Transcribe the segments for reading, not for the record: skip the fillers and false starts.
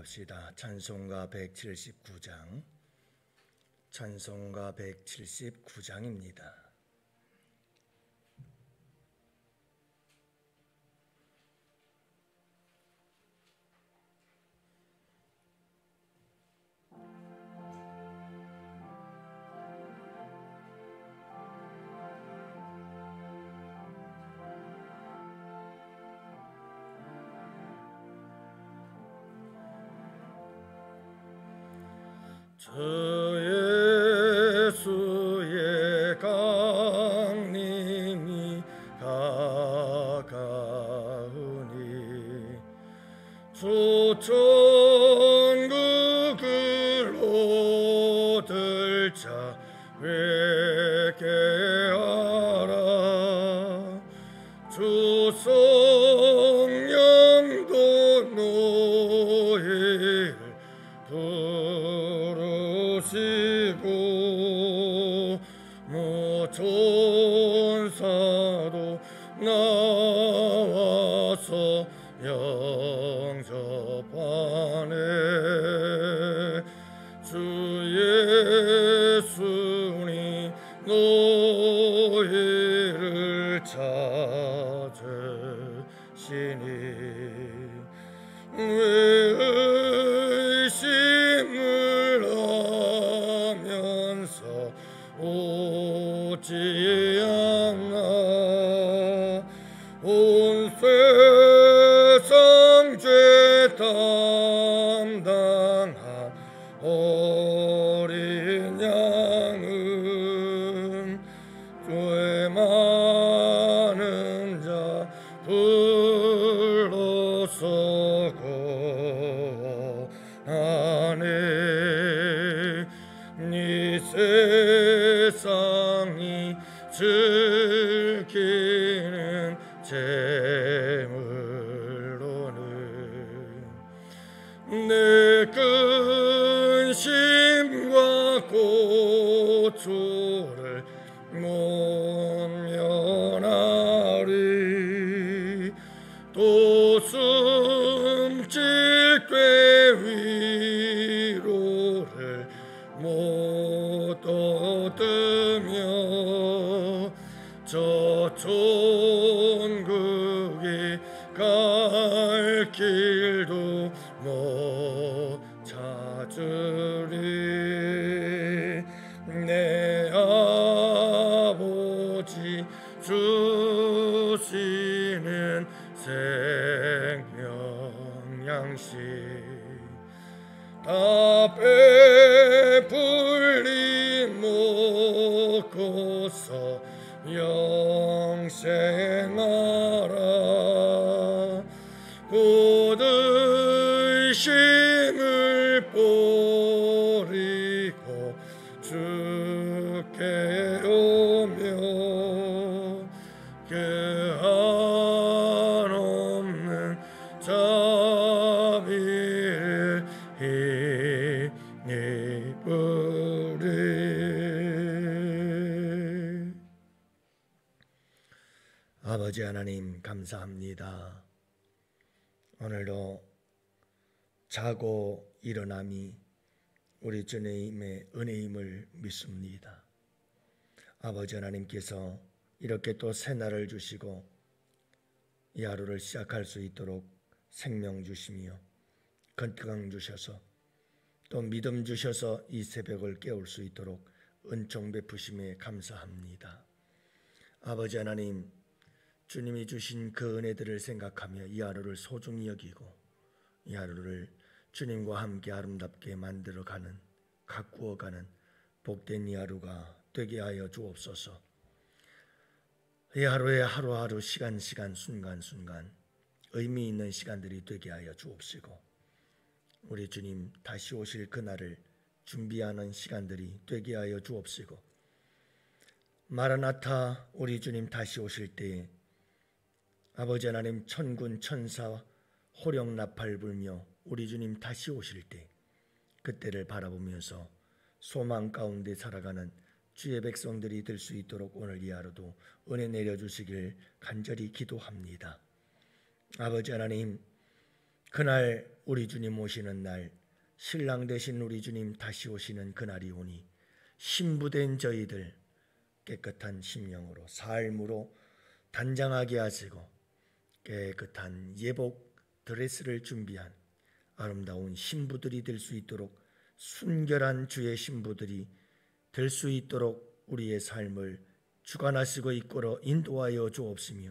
합시다. 찬송가 179장, 찬송가 179장입니다. 주 예수의 강림이 가까우니 주 천국을 얻을 자 회개하라. 주 성령도 너희를 부르시고 모천사도 나와서 영접하네. 주 예수님 너희를 찾으시니 의심을 하면서 오지 않아. 온 세상 죄 담당한 어린 양은 죄 많은 자 불러서 구원하네. 이 세상이 즐기는 재물로는 내 근심과 고초를 못 면하리. 또 숨질 때 위로를 못 얻으며 저 천국에 갈 길도 못 찾으리. 내 아버지 주시는 생명 양식 다 배불리 먹고서 영생하라. 곧 의심을 버리고 주께 오며 그 한없는 자비를 힘입으리. 아버지 하나님 감사합니다. 오늘도 자고 일어남이 우리 주님의 은혜임을 믿습니다. 아버지 하나님께서 이렇게 또 새날을 주시고 이 하루를 시작할 수 있도록 생명 주시며 건강 주셔서 또 믿음 주셔서 이 새벽을 깨울 수 있도록 은총 베푸심에 감사합니다. 아버지 하나님, 주님이 주신 그 은혜들을 생각하며 이 하루를 소중히 여기고 이 하루를 주님과 함께 아름답게 만들어가는, 가꾸어가는 복된 이 하루가 되게 하여 주옵소서. 이 하루의 하루하루 시간 순간 의미 있는 시간들이 되게 하여 주옵시고 우리 주님 다시 오실 그날을 준비하는 시간들이 되게 하여 주옵시고 마라나타 우리 주님 다시 오실 때에 아버지 하나님 천군 천사 호령 나팔 불며 우리 주님 다시 오실 때 그때를 바라보면서 소망 가운데 살아가는 주의 백성들이 될 수 있도록 오늘 이 하루도 은혜 내려주시길 간절히 기도합니다. 아버지 하나님, 그날 우리 주님 오시는 날, 신랑 되신 우리 주님 다시 오시는 그날이 오니 신부된 저희들 깨끗한 심령으로 삶으로 단장하게 하시고 깨끗한 예복 드레스를 준비한 아름다운 신부들이 될 수 있도록, 순결한 주의 신부들이 될 수 있도록 우리의 삶을 주관하시고 이끌어 인도하여 주옵시며,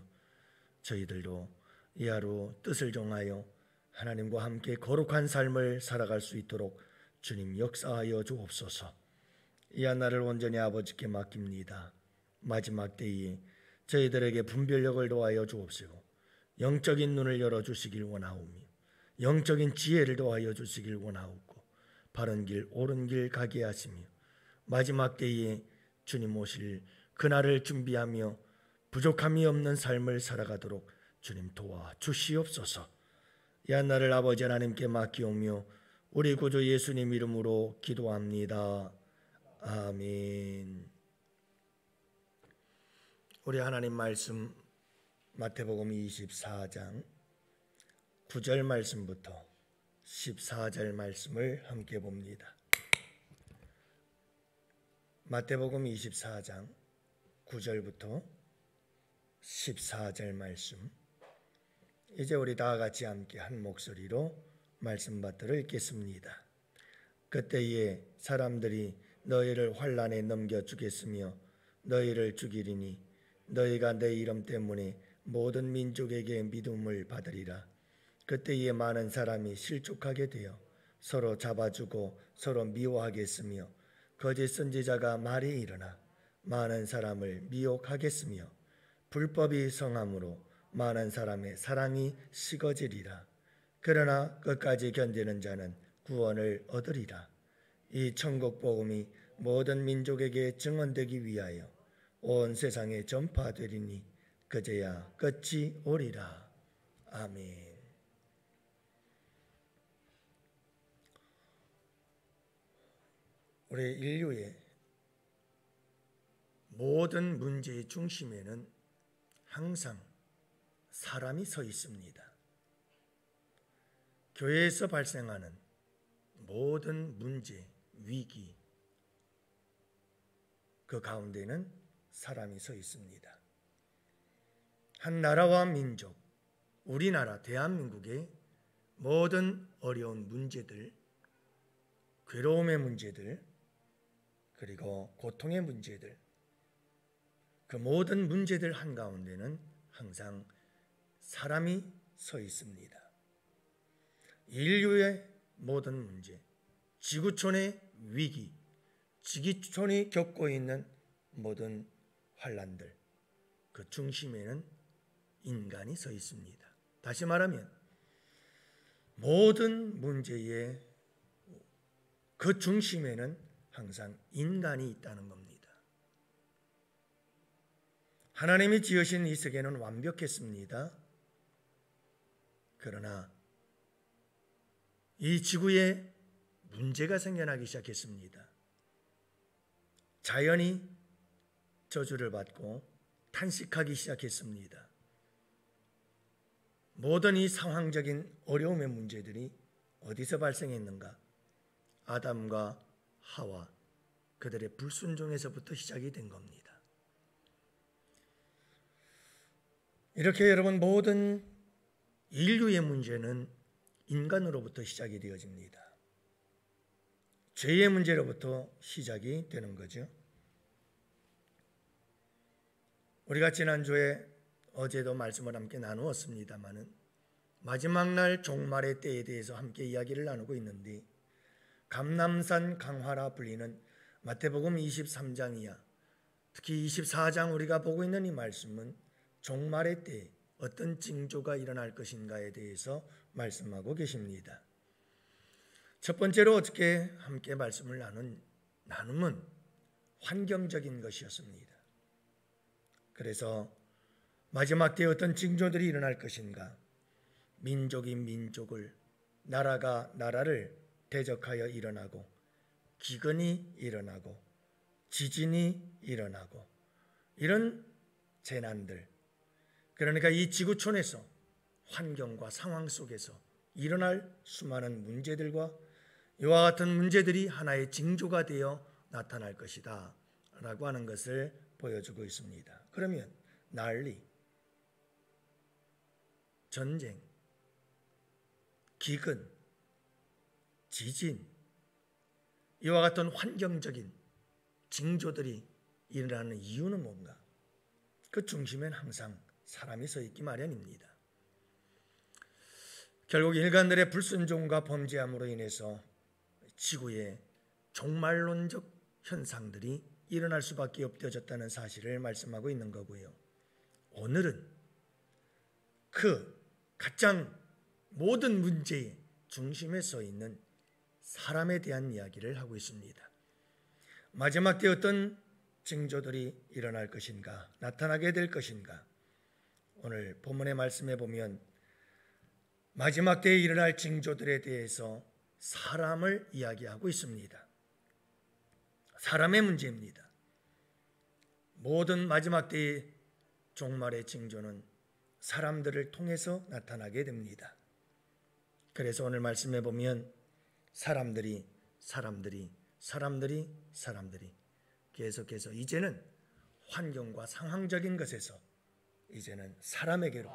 저희들도 이 하루 뜻을 정하여 하나님과 함께 거룩한 삶을 살아갈 수 있도록 주님 역사하여 주옵소서. 이 하나를 온전히 아버지께 맡깁니다. 마지막 때에 저희들에게 분별력을 도하여 주옵시고 영적인 눈을 열어주시길 원하오며 영적인 지혜를 도하여 주시길 원하옵고 바른 길 옳은 길 가게 하시며 마지막 때에 주님 오실 그날을 준비하며 부족함이 없는 삶을 살아가도록 주님 도와주시옵소서. 이 한날을 아버지 하나님께 맡기오며 우리 구주 예수님 이름으로 기도합니다. 아멘. 우리 하나님 말씀 마태복음 24장 9절 말씀부터 14절 말씀을 함께 봅니다. 마태복음 24장 9절부터 14절 말씀, 이제 우리 다 같이 함께 한 목소리로 말씀 받들어 읽겠습니다. 그때에 사람들이 너희를 환난에 넘겨주겠으며 너희를 죽이리니 너희가 내 이름 때문에 모든 민족에게 믿음을 받으리라. 그때에 많은 사람이 실족하게 되어 서로 잡아주고 서로 미워하겠으며 거짓 선지자가 말에 일어나 많은 사람을 미혹하겠으며 불법이 성함으로 많은 사람의 사랑이 식어지리라. 그러나 끝까지 견디는 자는 구원을 얻으리라. 이 천국 복음이 모든 민족에게 증언되기 위하여 온 세상에 전파되리니 그제야 끝이 오리라. 아멘. 우리 인류의 모든 문제의 중심에는 항상 사람이 서 있습니다. 교회에서 발생하는 모든 문제, 위기, 그 가운데는 사람이 서 있습니다. 한 나라와 민족, 우리나라 대한민국의 모든 어려운 문제들, 괴로움의 문제들, 그리고 고통의 문제들, 그 모든 문제들 한가운데는 항상 사람이 서 있습니다. 인류의 모든 문제, 지구촌의 위기, 지구촌이 겪고 있는 모든 환난들, 그 중심에는 인간이 서 있습니다. 다시 말하면 모든 문제의 그 중심에는 항상 인간이 있다는 겁니다. 하나님이 지으신 이 세계는 완벽했습니다. 그러나 이 지구에 문제가 생겨나기 시작했습니다. 자연이 저주를 받고 탄식하기 시작했습니다. 모든 이 상황적인 어려움의 문제들이 어디서 발생했는가? 아담과 하와, 그들의 불순종에서부터 시작이 된 겁니다. 이렇게 여러분, 모든 인류의 문제는 인간으로부터 시작이 되어집니다. 죄의 문제로부터 시작이 되는 거죠. 우리가 지난주에 어제도 말씀을 함께 나누었습니다마는 마지막 날 종말의 때에 대해서 함께 이야기를 나누고 있는데, 감람산 강화라 불리는 마태복음 23장 이하, 특히 24장 우리가 보고 있는 이 말씀은 종말의 때에 어떤 징조가 일어날 것인가에 대해서 말씀하고 계십니다. 첫 번째로 어저께 함께 말씀을 나눔은 환경적인 것이었습니다. 그래서 마지막 때에 어떤 징조들이 일어날 것인가, 민족이 민족을, 나라가 나라를 대적하여 일어나고, 기근이 일어나고, 지진이 일어나고, 이런 재난들, 그러니까 이 지구촌에서 환경과 상황 속에서 일어날 수많은 문제들과 이와 같은 문제들이 하나의 징조가 되어 나타날 것이다 라고 하는 것을 보여주고 있습니다. 그러면 난리, 전쟁, 기근, 지진, 이와 같은 환경적인 징조들이 일어나는 이유는 뭔가? 그 중심엔 항상 사람이 서 있기 마련입니다. 결국 인간들의 불순종과 범죄함으로 인해서 지구에 종말론적 현상들이 일어날 수밖에 없어졌다는 사실을 말씀하고 있는 거고요. 오늘은 그 가장 모든 문제의 중심에 서 있는 사람에 대한 이야기를 하고 있습니다. 마지막 때 어떤 징조들이 일어날 것인가, 나타나게 될 것인가. 오늘 본문의 말씀에 보면 마지막 때에 일어날 징조들에 대해서 사람을 이야기하고 있습니다. 사람의 문제입니다. 모든 마지막 때의 종말의 징조는 사람들을 통해서 나타나게 됩니다. 그래서 오늘 말씀에 보면 사람들이 계속해서 이제는 환경과 상황적인 것에서 이제는 사람에게로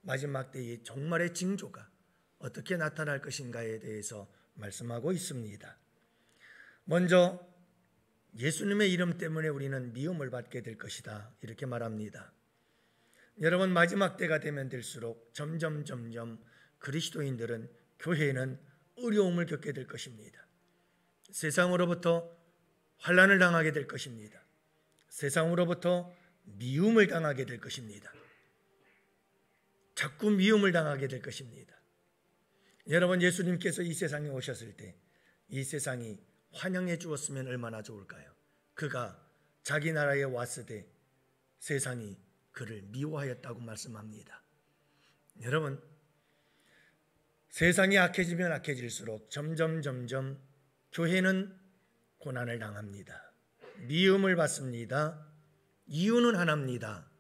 마지막 때의 종말의 징조가 어떻게 나타날 것인가에 대해서 말씀하고 있습니다. 먼저 예수님의 이름 때문에 우리는 미움을 받게 될 것이다 이렇게 말합니다. 여러분, 마지막 때가 되면 될수록 점점 그리스도인들은, 교회는 어려움을 겪게 될 것입니다. 세상으로부터 환난을 당하게 될 것입니다. 세상으로부터 미움을 당하게 될 것입니다. 자꾸 미움을 당하게 될 것입니다. 여러분, 예수님께서 이 세상에 오셨을 때 이 세상이 환영해 주었으면 얼마나 좋을까요? 그가 자기 나라에 왔을 때 세상이 그를 미워하였다고 말씀합니다. 여러분, 세상이 악해지면 악해질수록 점점 교회는 고난을 당합니다. 미움을 받습니다. 이유는 하나입니다.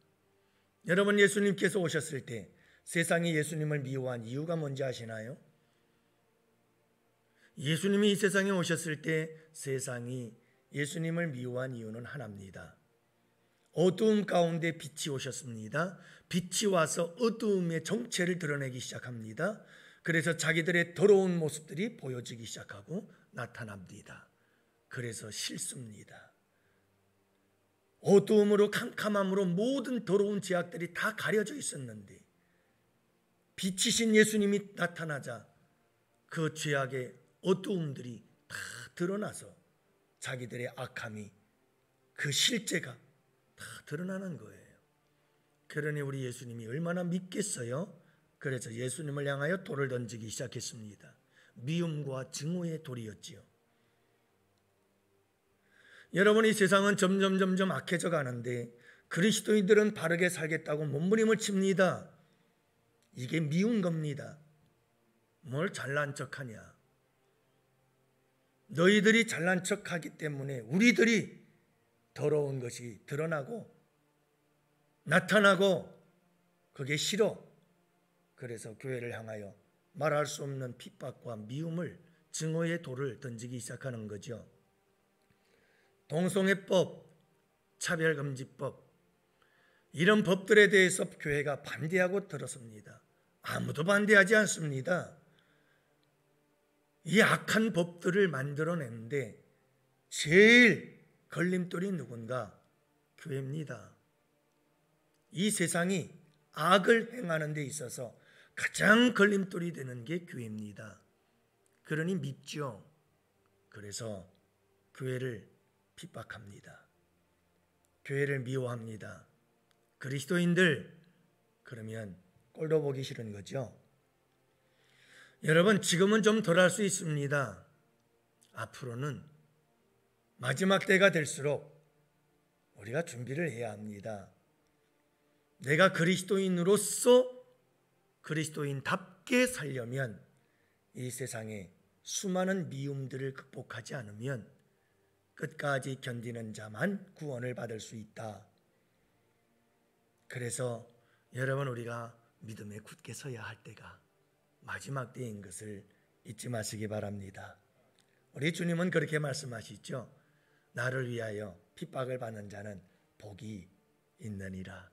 여러분, 예수님께서 오셨을 때 세상이 예수님을 미워한 이유가 뭔지 아시나요? 예수님이 이 세상에 오셨을 때 세상이 예수님을 미워한 이유는 하나입니다. 어두움 가운데 빛이 오셨습니다. 빛이 와서 어두움의 정체를 드러내기 시작합니다. 그래서 자기들의 더러운 모습들이 보여지기 시작하고 나타납니다. 그래서 싫습니다. 어두움으로, 캄캄함으로 모든 더러운 죄악들이 다 가려져 있었는데 빛이신 예수님이 나타나자 그 죄악의 어두움들이 다 드러나서 자기들의 악함이, 그 실제가 다 드러나는 거예요. 그러니 우리 예수님이 얼마나 믿겠어요? 그래서 예수님을 향하여 돌을 던지기 시작했습니다. 미움과 증오의 돌이었지요. 여러분, 이 세상은 점점 악해져 가는데 그리스도인들은 바르게 살겠다고 몸부림을 칩니다. 이게 미운 겁니다. 뭘 잘난 척하냐? 너희들이 잘난 척하기 때문에 우리들이 더러운 것이 드러나고 나타나고 그게 싫어. 그래서 교회를 향하여 말할 수 없는 핍박과 미움을, 증오의 돌을 던지기 시작하는 거죠. 동성애법, 차별금지법, 이런 법들에 대해서 교회가 반대하고 들었습니다. 아무도 반대하지 않습니다. 이 악한 법들을 만들어내는데 제일 걸림돌이 누군가? 교회입니다. 이 세상이 악을 행하는 데 있어서 가장 걸림돌이 되는 게 교회입니다. 그러니 밉죠. 그래서 교회를 핍박합니다. 교회를 미워합니다. 그리스도인들, 그러면 꼴도 보기 싫은 거죠. 여러분, 지금은 좀 덜 할 수 있습니다. 앞으로는 마지막 때가 될수록 우리가 준비를 해야 합니다. 내가 그리스도인으로서 그리스도인답게 살려면 이 세상에 수많은 미움들을 극복하지 않으면 끝까지 견디는 자만 구원을 받을 수 있다. 그래서 여러분, 우리가 믿음에 굳게 서야 할 때가 마지막 때인 것을 잊지 마시기 바랍니다. 우리 주님은 그렇게 말씀하시죠. 나를 위하여 핍박을 받는 자는 복이 있느니라.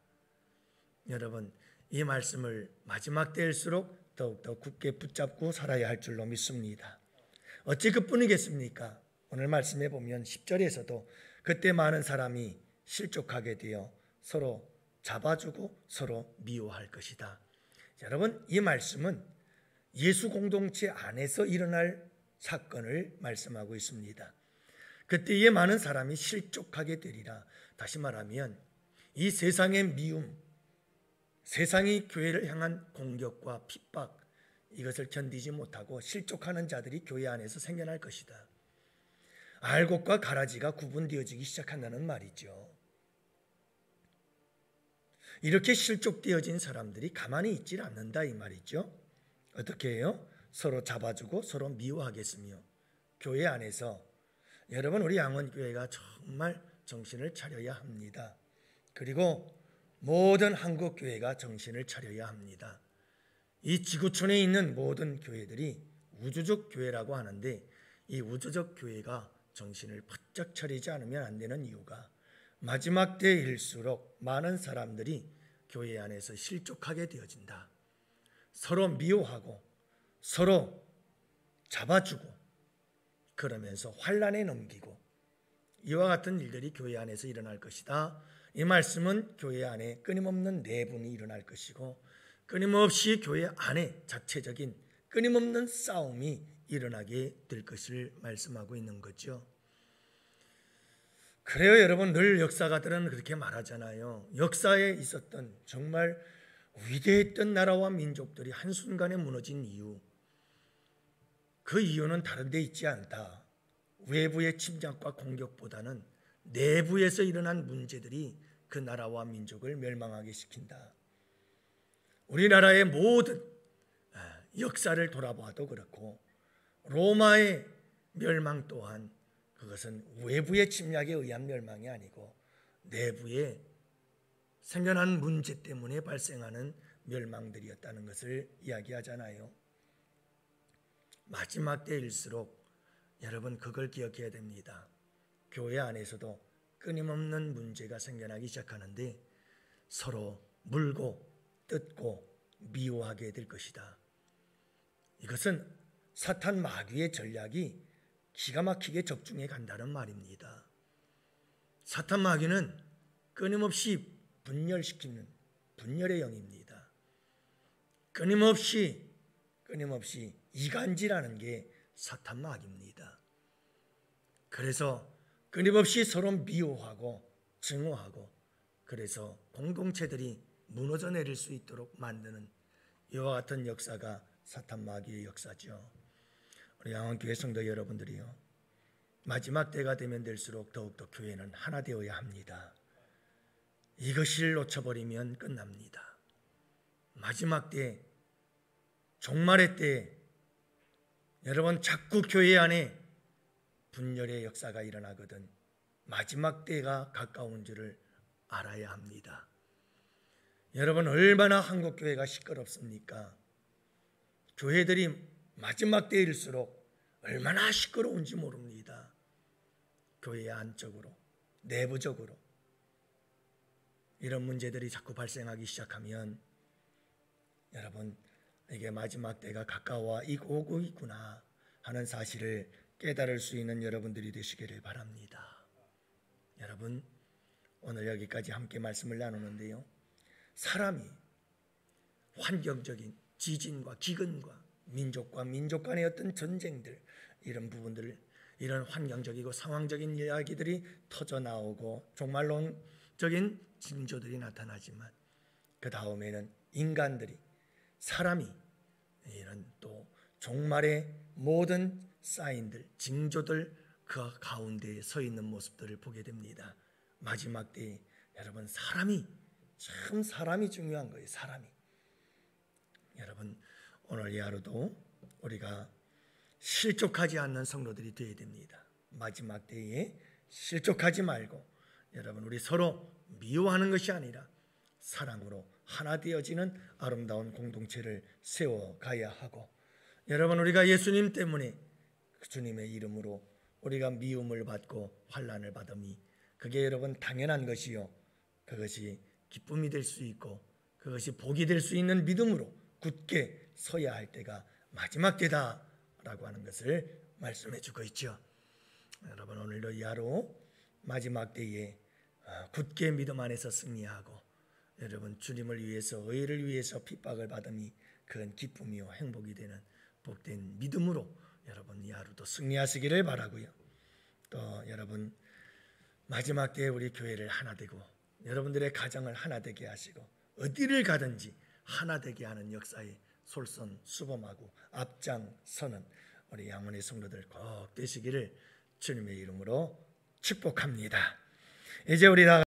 여러분, 이 말씀을 마지막 때일수록 더욱더 굳게 붙잡고 살아야 할 줄로 믿습니다. 어찌 그뿐이겠습니까? 오늘 말씀해 보면 10절에서도 그때 많은 사람이 실족하게 되어 서로 잡아주고 서로 미워할 것이다. 여러분, 이 말씀은 예수 공동체 안에서 일어날 사건을 말씀하고 있습니다. 그때에 많은 사람이 실족하게 되리라. 다시 말하면 이 세상의 미움, 세상이 교회를 향한 공격과 핍박, 이것을 견디지 못하고 실족하는 자들이 교회 안에서 생겨날 것이다. 알곡과 가라지가 구분되어지기 시작한다는 말이죠. 이렇게 실족되어진 사람들이 가만히 있질 않는다 이 말이죠. 어떻게 해요? 서로 잡아주고 서로 미워하겠으며, 교회 안에서 여러분, 우리 양원교회가 정말 정신을 차려야 합니다. 그리고 모든 한국교회가 정신을 차려야 합니다. 이 지구촌에 있는 모든 교회들이 우주적 교회라고 하는데, 이 우주적 교회가 정신을 바짝 차리지 않으면 안 되는 이유가 마지막 때일수록 많은 사람들이 교회 안에서 실족하게 되어진다. 서로 미워하고 서로 잡아주고 그러면서 환난에 넘기고 이와 같은 일들이 교회 안에서 일어날 것이다. 이 말씀은 교회 안에 끊임없는 내분이 일어날 것이고 끊임없이 교회 안에 자체적인 끊임없는 싸움이 일어나게 될 것을 말씀하고 있는 거죠. 그래요, 여러분. 늘 역사가들은 그렇게 말하잖아요. 역사에 있었던 정말 위대했던 나라와 민족들이 한순간에 무너진 이유, 그 이유는 다른 데 있지 않다. 외부의 침략과 공격보다는 내부에서 일어난 문제들이 그 나라와 민족을 멸망하게 시킨다. 우리나라의 모든 역사를 돌아봐도 그렇고 로마의 멸망 또한 그것은 외부의 침략에 의한 멸망이 아니고 내부에 생겨난 문제 때문에 발생하는 멸망들이었다는 것을 이야기하잖아요. 마지막 때일수록 여러분 그걸 기억해야 됩니다. 교회 안에서도 끊임없는 문제가 생겨나기 시작하는데 서로 물고 뜯고 미워하게 될 것이다. 이것은 사탄 마귀의 전략이 기가 막히게 적중해 간다는 말입니다. 사탄 마귀는 끊임없이 분열시키는 분열의 영입니다. 끊임없이 이간질하는 게 사탄 마귀입니다. 그래서 끊임없이 서로 미워하고 증오하고 그래서 공동체들이 무너져 내릴 수 있도록 만드는 이와 같은 역사가 사탄 마귀의 역사죠. 우리 양원교회 성도 여러분들이요, 마지막 때가 되면 될수록 더욱더 교회는 하나 되어야 합니다. 이것을 놓쳐버리면 끝납니다. 마지막 때, 종말의 때 여러분 자꾸 교회 안에 분열의 역사가 일어나거든 마지막 때가 가까운 줄을 알아야 합니다. 여러분, 얼마나 한국교회가 시끄럽습니까? 교회들이 마지막 때일수록 얼마나 시끄러운지 모릅니다. 교회 안쪽으로, 내부적으로 이런 문제들이 자꾸 발생하기 시작하면 여러분, 이게 마지막 때가 가까워 오고 있구나 하는 사실을 깨달을 수 있는 여러분들이 되시기를 바랍니다. 여러분, 오늘 여기까지 함께 말씀을 나누는데요, 사람이 환경적인 지진과 기근과 민족과 민족 간의 어떤 전쟁들, 이런 부분들, 이런 환경적이고 상황적인 이야기들이 터져 나오고 종말론적인 징조들이 나타나지만 그 다음에는 인간들이, 사람이 이런 또 종말의 모든 사인들, 징조들 그 가운데에 서 있는 모습들을 보게 됩니다. 마지막 때에 여러분, 사람이 중요한 거예요. 사람이. 여러분, 오늘 이 하루도 우리가 실족하지 않는 성도들이 되어야 됩니다. 마지막 때에 실족하지 말고 여러분, 우리 서로 미워하는 것이 아니라 사랑으로 하나 되어지는 아름다운 공동체를 세워가야 하고, 여러분, 우리가 예수님 때문에 주님의 이름으로 우리가 미움을 받고 환난을 받음이 그게 여러분 당연한 것이요, 그것이 기쁨이 될 수 있고 그것이 복이 될 수 있는 믿음으로 굳게 서야 할 때가 마지막 때다라고 하는 것을 말씀해 주고 있죠. 여러분, 오늘도 이 하루 마지막 때에 굳게 믿음 안에서 승리하고 여러분 주님을 위해서, 의를 위해서 핍박을 받음이 그건 기쁨이요 행복이 되는 복된 믿음으로 여러분 이 하루도 승리하시기를 바라고요. 또 여러분, 마지막 때에 우리 교회를 하나 되고 여러분들의 가정을 하나 되게 하시고 어디를 가든지 하나 되게 하는 역사에 솔선수범하고 앞장서는 우리 양원의 성도들 꼭 되시기를 주님의 이름으로 축복합니다. 이제 우리 다